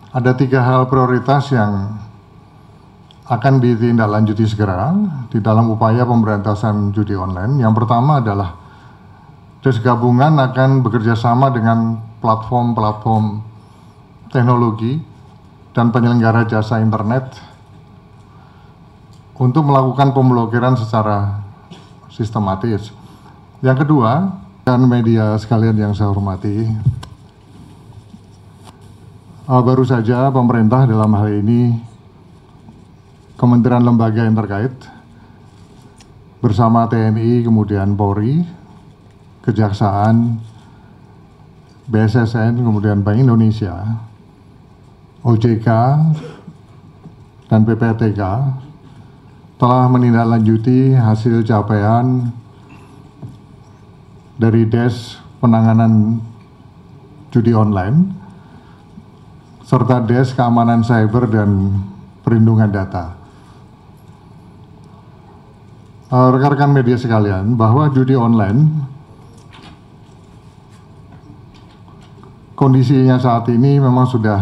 Ada 3 hal prioritas yang akan ditindaklanjuti segera di dalam upaya pemberantasan judi online. Yang pertama adalah Des Gabungan akan bekerjasama dengan platform-platform teknologi dan penyelenggara jasa internet untuk melakukan pemblokiran secara sistematis. Yang kedua, dan media sekalian yang saya hormati, baru saja pemerintah dalam hal ini kementerian lembaga yang terkait bersama TNI, kemudian Polri, Kejaksaan, BSSN, kemudian Bank Indonesia, OJK, dan PPATK telah menindaklanjuti hasil capaian dari Des Penanganan Judi Online serta Des Keamanan Cyber dan Perlindungan Data. Rekan-rekan media sekalian, bahwa judi online kondisinya saat ini memang sudah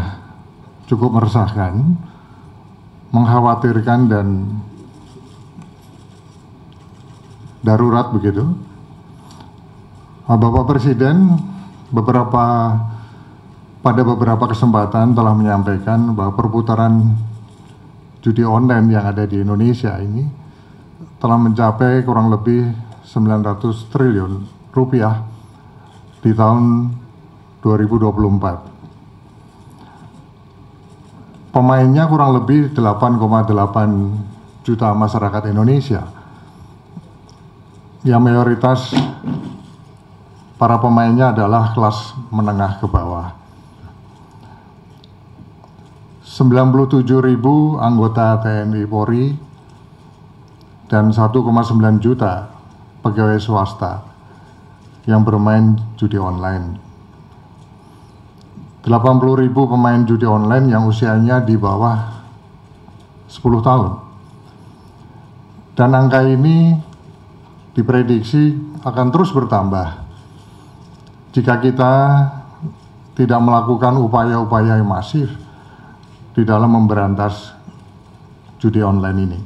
cukup meresahkan, mengkhawatirkan, dan darurat begitu. Bapak Presiden pada beberapa kesempatan telah menyampaikan bahwa perputaran judi online yang ada di Indonesia ini telah mencapai kurang lebih 900 triliun rupiah di tahun 2024. Pemainnya kurang lebih 8,8 juta masyarakat Indonesia, yang mayoritas para pemainnya adalah kelas menengah ke bawah. 97.000 anggota TNI Polri dan 1,9 juta pegawai swasta yang bermain judi online. 80.000 pemain judi online yang usianya di bawah 10 tahun. Dan angka ini diprediksi akan terus bertambah jika kita tidak melakukan upaya-upaya yang masif di dalam memberantas judi online ini.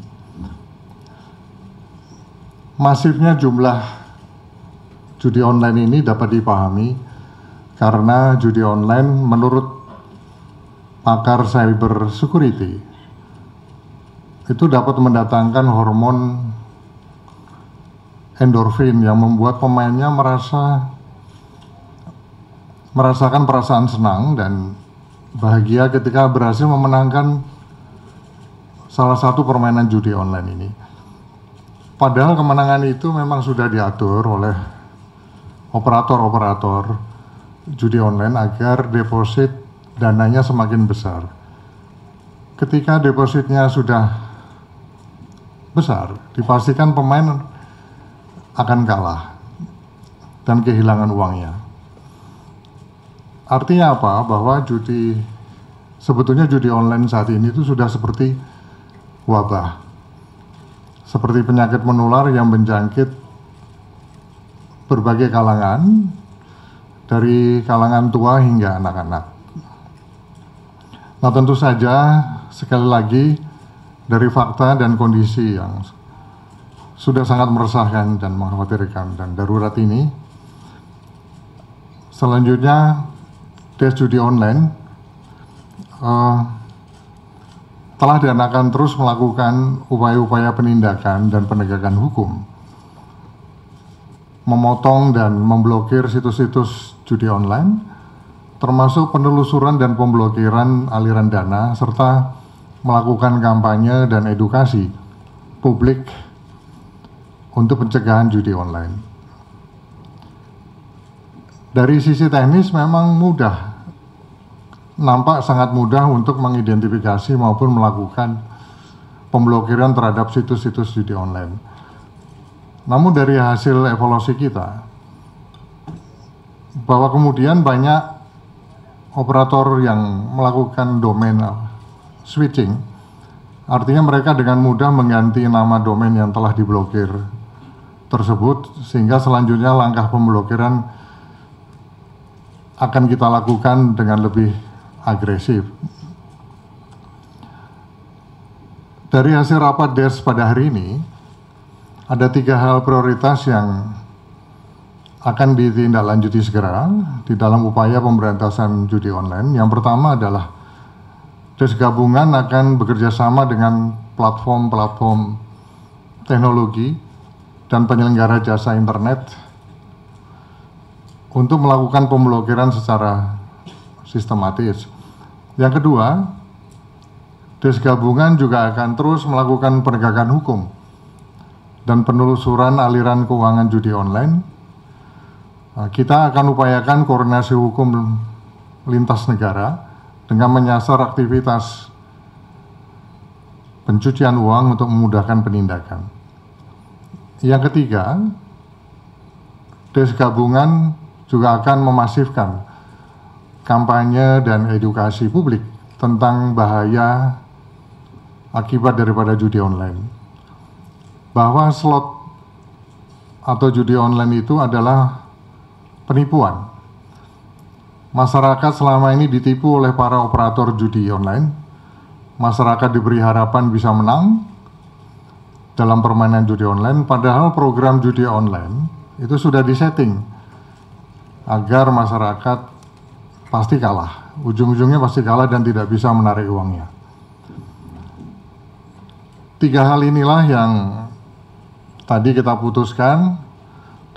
Masifnya jumlah judi online ini dapat dipahami karena judi online menurut pakar cyber security itu dapat mendatangkan hormon endorfin yang membuat pemainnya merasakan perasaan senang dan bahagia ketika berhasil memenangkan salah satu permainan judi online ini. Padahal kemenangan itu memang sudah diatur oleh operator-operator judi online agar deposit dananya semakin besar. Ketika depositnya sudah besar, dipastikan pemain akan kalah dan kehilangan uangnya. Artinya apa? Bahwa sebetulnya judi online saat ini itu sudah seperti wabah, seperti penyakit menular yang menjangkit berbagai kalangan, dari kalangan tua hingga anak-anak. Nah, tentu saja sekali lagi dari fakta dan kondisi yang sudah sangat meresahkan dan mengkhawatirkan dan darurat ini, selanjutnya Des judi online telah dan akan terus melakukan upaya-upaya penindakan dan penegakan hukum, memotong dan memblokir situs-situs judi online, termasuk penelusuran dan pemblokiran aliran dana, serta melakukan kampanye dan edukasi publik untuk pencegahan judi online. Dari sisi teknis memang nampak sangat mudah untuk mengidentifikasi maupun melakukan pemblokiran terhadap situs-situs judi online. Namun dari hasil evaluasi kita, bahwa kemudian banyak operator yang melakukan domain switching, artinya mereka dengan mudah mengganti nama domain yang telah diblokir tersebut, sehingga selanjutnya langkah pemblokiran akan kita lakukan dengan lebih agresif. Dari hasil rapat DES pada hari ini, ada 3 hal prioritas yang akan ditindaklanjuti segera di dalam upaya pemberantasan judi online. Yang pertama adalah DES gabungan akan bekerja sama dengan platform-platform teknologi dan penyelenggara jasa internet untuk melakukan pemblokiran secara sistematis. Yang kedua, DES gabungan juga akan terus melakukan penegakan hukum dan penelusuran aliran keuangan judi online. Kita akan upayakan koordinasi hukum lintas negara dengan menyasar aktivitas pencucian uang untuk memudahkan penindakan. Yang ketiga, DES gabungan juga akan memasifkan kampanye dan edukasi publik tentang bahaya akibat daripada judi online. Bahwa slot atau judi online itu adalah penipuan. Masyarakat selama ini ditipu oleh para operator judi online. Masyarakat diberi harapan bisa menang dalam permainan judi online, padahal program judi online itu sudah disetting agar masyarakat pasti kalah. Ujung-ujungnya pasti kalah dan tidak bisa menarik uangnya. 3 hal inilah yang tadi kita putuskan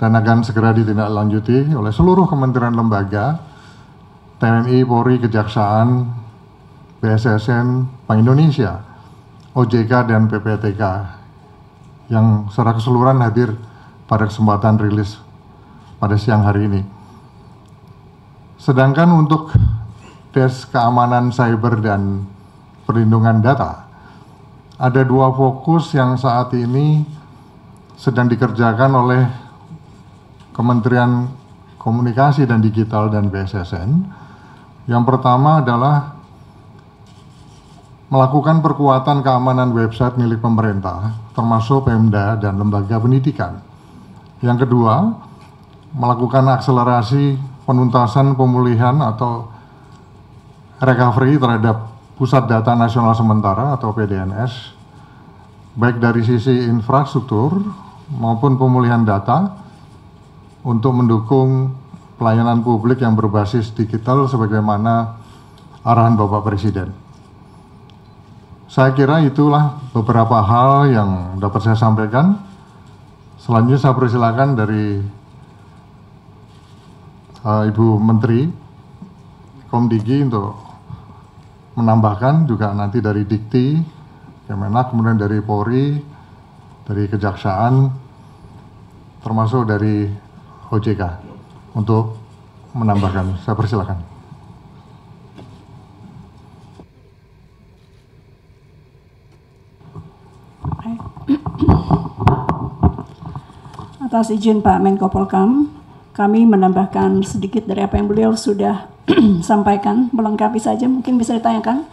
dan akan segera ditindaklanjuti oleh seluruh kementerian lembaga, TNI, Polri, Kejaksaan, BSSN, Bank Indonesia, OJK, dan PPTK yang secara keseluruhan hadir pada kesempatan rilis pada siang hari ini. Sedangkan untuk DES keamanan cyber dan perlindungan data, ada 2 fokus yang saat ini sedang dikerjakan oleh Kementerian Komunikasi dan Digital dan BSSN. Yang pertama adalah melakukan perkuatan keamanan website milik pemerintah, termasuk Pemda dan lembaga pendidikan. Yang kedua, melakukan akselerasi penuntasan pemulihan atau recovery terhadap Pusat Data Nasional Sementara atau PDNS, baik dari sisi infrastruktur maupun pemulihan data untuk mendukung pelayanan publik yang berbasis digital sebagaimana arahan Bapak Presiden. Saya kira itulah beberapa hal yang dapat saya sampaikan. Selanjutnya saya persilakan dari Ibu Menteri Komdigi untuk menambahkan, juga nanti dari Dikti, Kemenak, kemudian dari Polri, dari Kejaksaan, termasuk dari OJK untuk menambahkan. Saya persilakan. Atas izin Pak Menko Polkam, kami menambahkan sedikit dari apa yang beliau sudah sampaikan, melengkapi saja, mungkin bisa ditanyakan.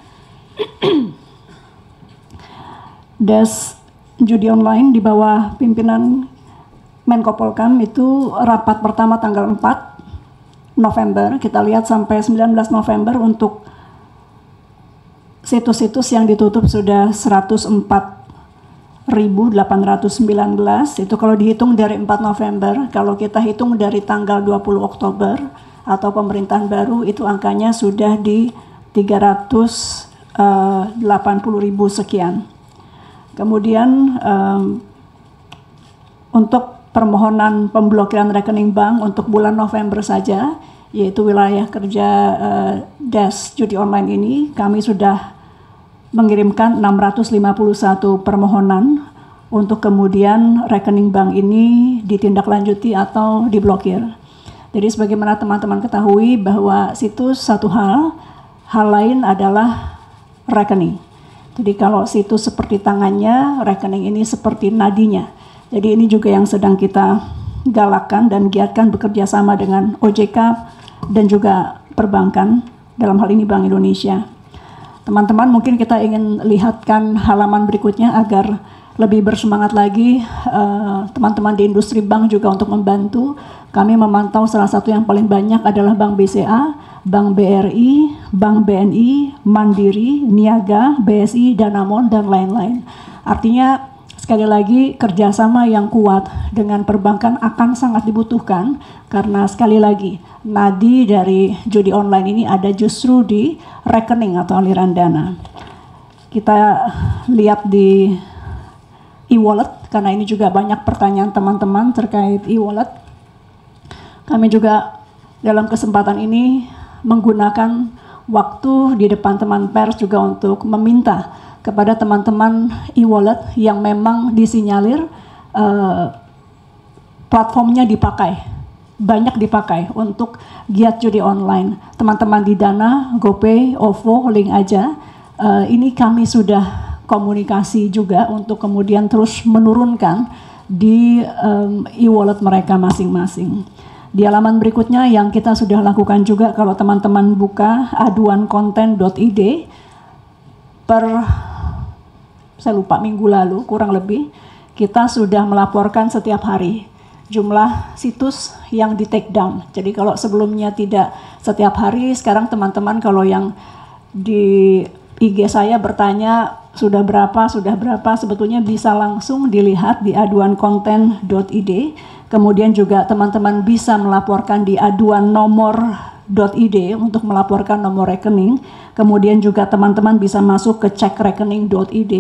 DES judi online di bawah pimpinan Menko Polkam itu rapat pertama tanggal 4 November, kita lihat sampai 19 November untuk situs-situs yang ditutup sudah 104.819, itu kalau dihitung dari 4 November, kalau kita hitung dari tanggal 20 Oktober atau pemerintahan baru, itu angkanya sudah di 380.000 sekian. Kemudian untuk permohonan pemblokiran rekening bank untuk bulan November saja, yaitu wilayah kerja DES judi online ini, kami sudah mengirimkan 651 permohonan untuk kemudian rekening bank ini ditindaklanjuti atau diblokir. Jadi sebagaimana teman-teman ketahui bahwa situs satu hal lain adalah rekening. Jadi kalau situs seperti tangannya, rekening ini seperti nadinya. Jadi ini juga yang sedang kita galakkan dan giatkan bekerja sama dengan OJK dan juga perbankan, dalam hal ini Bank Indonesia. Teman-teman, mungkin kita ingin lihatkan halaman berikutnya agar lebih bersemangat lagi teman-teman di industri bank juga untuk membantu. Kami memantau salah satu yang paling banyak adalah Bank BCA, Bank BRI, Bank BNI, Mandiri, Niaga, BSI, Danamon, dan lain-lain. Artinya sekali lagi kerjasama yang kuat dengan perbankan akan sangat dibutuhkan karena sekali lagi nadi dari judi online ini ada justru di rekening atau aliran dana. Kita lihat di e-wallet karena ini juga banyak pertanyaan teman-teman terkait e-wallet. Kami juga dalam kesempatan ini menggunakan waktu di depan teman pers juga untuk meminta kepada teman-teman e-wallet yang memang disinyalir platformnya banyak dipakai untuk giat judi online. Teman-teman di Dana, GoPay, OVO, link aja. Ini kami sudah komunikasi juga untuk kemudian terus menurunkan di e-wallet mereka masing-masing. Di halaman berikutnya yang kita sudah lakukan juga kalau teman-teman buka aduankonten.id saya lupa minggu lalu kurang lebih kita sudah melaporkan setiap hari jumlah situs yang di take down. Jadi kalau sebelumnya tidak setiap hari, sekarang teman-teman kalau yang di IG saya bertanya sudah berapa, sebetulnya bisa langsung dilihat di aduankonten.id. Kemudian juga teman-teman bisa melaporkan di aduannomor.id untuk melaporkan nomor rekening. Kemudian juga teman-teman bisa masuk ke cekrekening.id.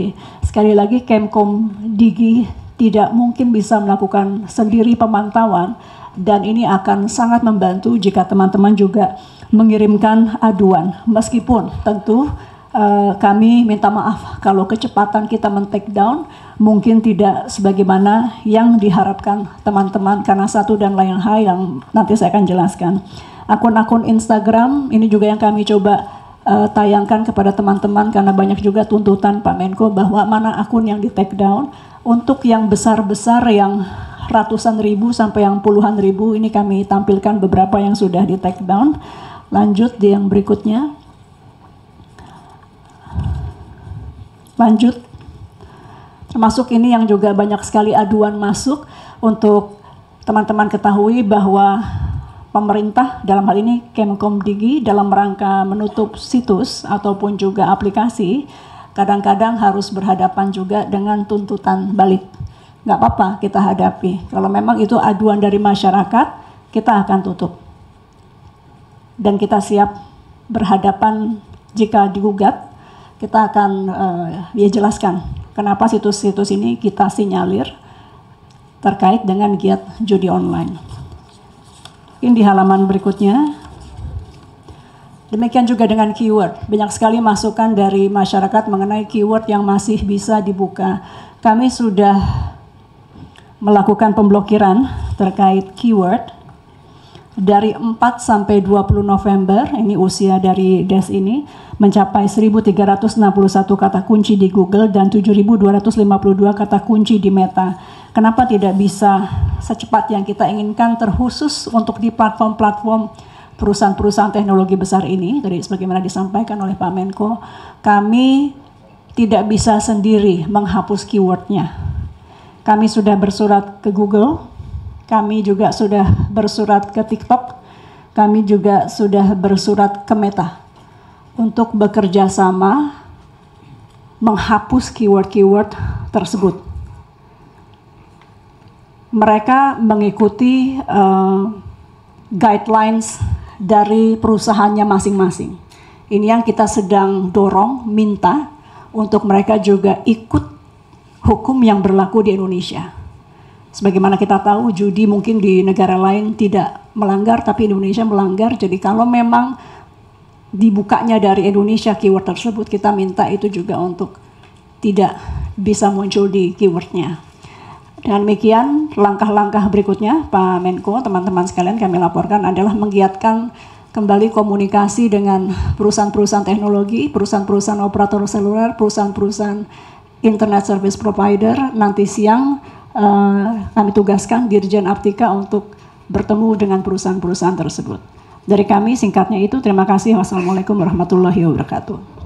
Sekali lagi Kemkom Digi tidak mungkin bisa melakukan sendiri pemantauan dan ini akan sangat membantu jika teman-teman juga mengirimkan aduan. Meskipun tentu kami minta maaf kalau kecepatan kita men-take down mungkin tidak sebagaimana yang diharapkan teman-teman karena satu dan lain hal yang nanti saya akan jelaskan. Akun-akun Instagram ini juga yang kami coba tayangkan kepada teman-teman karena banyak juga tuntutan Pak Menko bahwa mana akun yang di take down. Untuk yang besar-besar yang ratusan ribu sampai yang puluhan ribu ini kami tampilkan beberapa yang sudah di take down. Lanjut di yang berikutnya. Lanjut. Termasuk ini yang juga banyak sekali aduan masuk untuk teman-teman ketahui bahwa pemerintah dalam hal ini Kemkom Digi dalam rangka menutup situs ataupun juga aplikasi kadang-kadang harus berhadapan juga dengan tuntutan balik. Nggak apa-apa kita hadapi. Kalau memang itu aduan dari masyarakat, kita akan tutup. Dan kita siap berhadapan jika digugat, kita akan jelaskan kenapa situs-situs ini kita sinyalir terkait dengan giat judi online. Ini di halaman berikutnya. Demikian juga dengan keyword. Banyak sekali masukan dari masyarakat mengenai keyword yang masih bisa dibuka. Kami sudah melakukan pemblokiran terkait keyword dari 4 sampai 20 November, ini usia dari DES ini, mencapai 1.361 kata kunci di Google dan 7.252 kata kunci di Meta. Kenapa tidak bisa secepat yang kita inginkan terkhusus untuk di platform-platform perusahaan-perusahaan teknologi besar ini, tadi sebagaimana disampaikan oleh Pak Menko, kami tidak bisa sendiri menghapus keywordnya. Kami sudah bersurat ke Google, kami juga sudah bersurat ke TikTok, kami juga sudah bersurat ke Meta untuk bekerja sama menghapus keyword-keyword tersebut. Mereka mengikuti guidelines dari perusahaannya masing-masing. Ini yang kita sedang dorong, minta untuk mereka juga ikut hukum yang berlaku di Indonesia. Sebagaimana kita tahu, judi mungkin di negara lain tidak melanggar, tapi Indonesia melanggar. Jadi kalau memang dibukanya dari Indonesia keyword tersebut, kita minta itu juga untuk tidak bisa muncul di keywordnya. Dengan demikian, langkah-langkah berikutnya, Pak Menko, teman-teman sekalian kami laporkan adalah menggiatkan kembali komunikasi dengan perusahaan-perusahaan teknologi, perusahaan-perusahaan operator seluler, perusahaan-perusahaan internet service provider. Nanti siang kami tugaskan Dirjen Aptika untuk bertemu dengan perusahaan-perusahaan tersebut. Dari kami singkatnya itu, terima kasih. Wassalamualaikum warahmatullahi wabarakatuh.